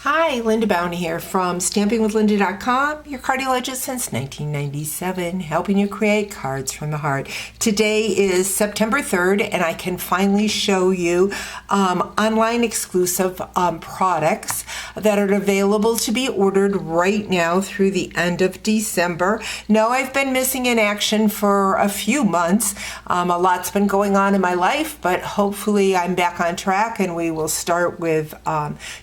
Hi, Linda Bown here from StampingWithLinda.com, your cardiologist since 1997, helping you create cards from the heart. Today is September 3rd, and I can finally show you online exclusive products that are available to be ordered right now through the end of December. No, I've been missing in action for a few months. A lot's been going on in my life, but hopefully I'm back on track, and we will start with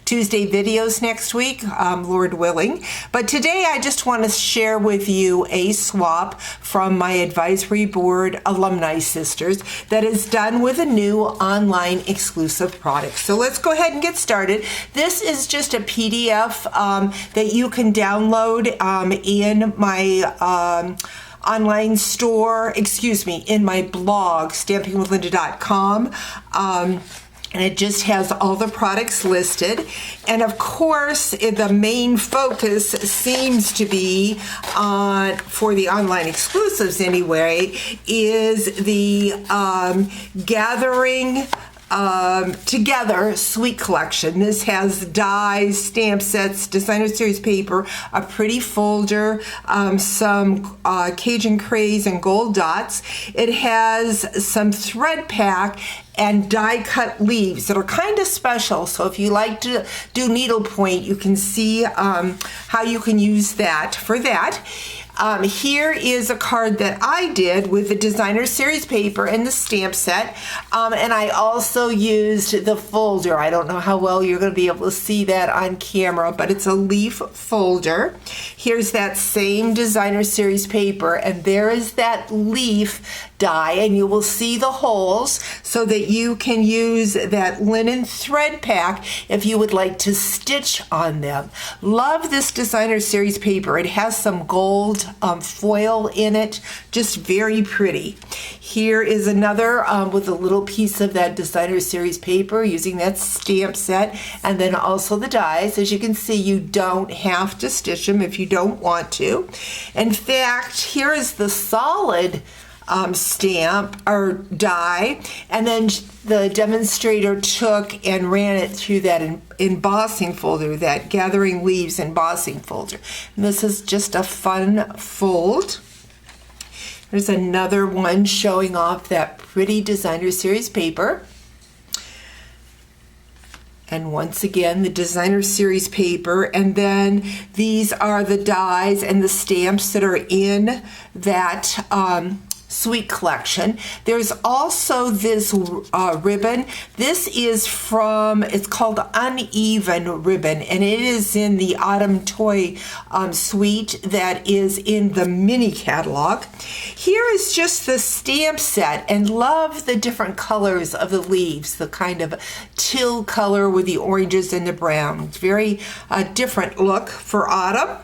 Tuesday videos next week, Lord willing. But today I just want to share with you a swap from my advisory board alumni sisters that is done with a new online exclusive product. So let's go ahead and get started. This is just a PDF that you can download in my online store, in my blog, StampingWithLinda.com. And it just has all the products listed. And of course, the main focus seems to be for the online exclusives anyway, is the Gathering Together Sweet Collection. This has dies, stamp sets, designer series paper, a pretty folder, some Cajun craze and gold dots. It has some thread pack and die cut leaves that are kind of special. So if you like to do needlepoint, you can see how you can use that for that. Here is a card that I did with the designer series paper and the stamp set. And I also used the folder. I don't know how well you're going to be able to see that on camera, but it's a leaf folder. Here's that same designer series paper, and there is that leaf die, and you will see the holes so that you can use that linen thread pack if you would like to stitch on them. Love this designer series paper. It has some gold foil in it, just very pretty. Here is another with a little piece of that designer series paper using that stamp set, and then also the dies. As you can see, you don't have to stitch them if you don't want to. In fact, here is the solid stamp or die, and then the demonstrator took and ran it through that embossing folder, that Gathering Leaves embossing folder. And this is just a fun fold. There's another one showing off that pretty designer series paper. And once again, the designer series paper, and then these are the dies and the stamps that are in that sweet collection. There's also this ribbon. This is it's called Uneven Ribbon, and it is in the Autumn Toy suite that is in the mini catalog. Here is just the stamp set, and love the different colors of the leaves, the kind of teal color with the oranges and the brown. It's very different look for autumn.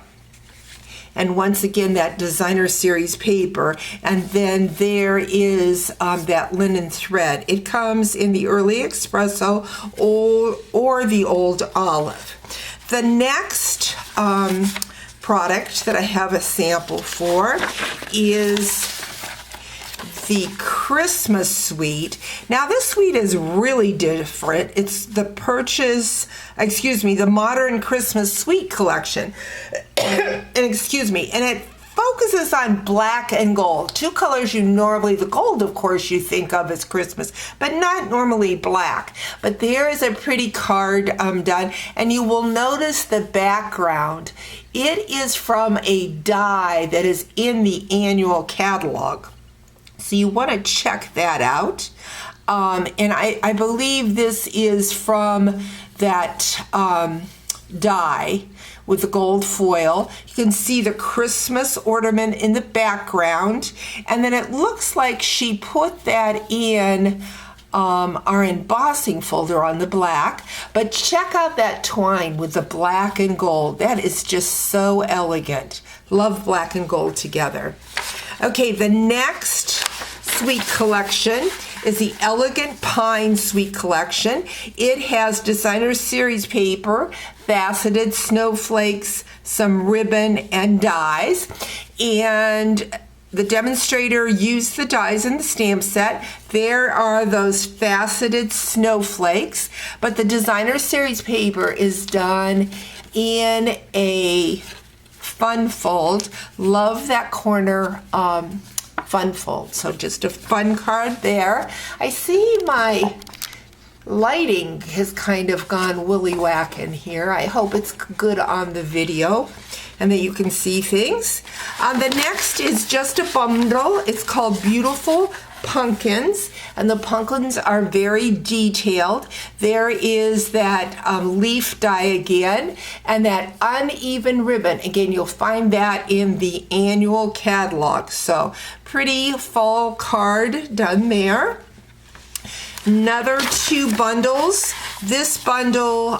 And once again, that designer series paper, and then there is that linen thread. It comes in the early espresso or the old olive. The next product that I have a sample for is the Christmas suite. Now this suite is really different. It's the the Modern Christmas Suite Collection. and it focuses on black and gold. Two colors the gold, of course, you think of as Christmas, but not normally black. But there is a pretty card done, and you will notice the background. It is from a die that is in the annual catalog. So you want to check that out. And I believe this is from that die with the gold foil. You can see the Christmas ornament in the background. And then it looks like she put that in our embossing folder on the black. But check out that twine with the black and gold. That is just so elegant. Love black and gold together. Okay, the next Sweet Collection is the Elegant Pine Sweet Collection. It has designer series paper, faceted snowflakes, some ribbon and dies, and the demonstrator used the dies in the stamp set. There are those faceted snowflakes, but the designer series paper is done in a fun fold. Love that corner fun fold. So just a fun card there. I see my lighting has kind of gone willy-whack in here. I hope it's good on the video and that you can see things. The next is just a bundle. It's called Beautiful Pumpkins, and the pumpkins are very detailed. There is that leaf die again, and that uneven ribbon. Again, you'll find that in the annual catalog. So pretty fall card done there. Another 2 bundles. This bundle,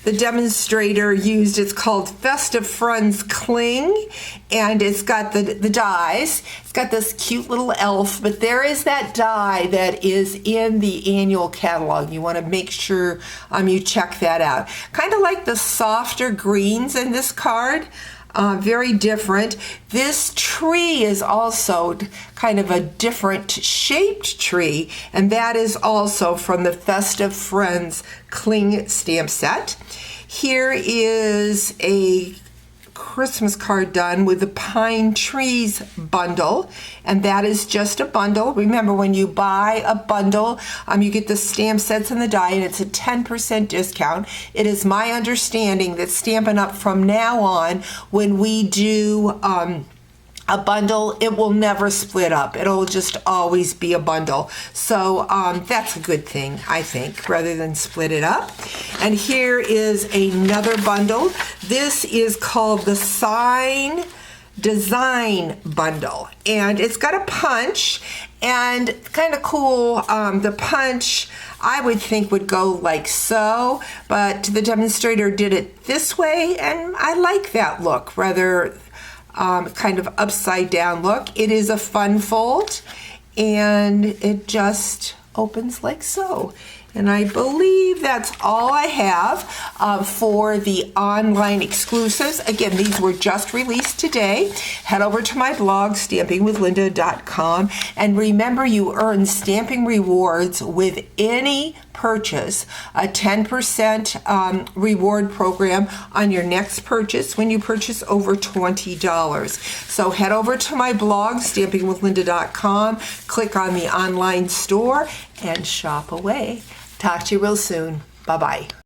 the demonstrator used, it's called Festive Friends Cling, and it's got the dies. It's got this cute little elf, but there is that die that is in the annual catalog. You want to make sure you check that out. Kind of like the softer greens in this card. Very different. This tree is also kind of a different shaped tree, and that is also from the Festive Friends Cling stamp set. Here is a Christmas card done with the Pine Trees bundle, and that is just a bundle. Remember, when you buy a bundle, you get the stamp sets and the die, and it's a 10% discount. It is my understanding that Stampin' Up! From now on, when we do a bundle, it will never split up. It'll just always be a bundle. So that's a good thing, I think, rather than split it up. And here is another bundle. This is called the Sign Design Bundle, and it's got a punch, and kind of cool. The punch, I would think, would go like so, but the demonstrator did it this way, and I like that look, rather kind of upside down look. It is a fun fold, and it just opens like so. And I believe that's all I have for the online exclusives. Again, these were just released today. Head over to my blog, stampingwithlynda.com, and remember, you earn stamping rewards with any purchase, a 10% reward program on your next purchase when you purchase over $20. So head over to my blog, stampingwithlynda.com, click on the online store, and shop away. Talk to you real soon. Bye-bye.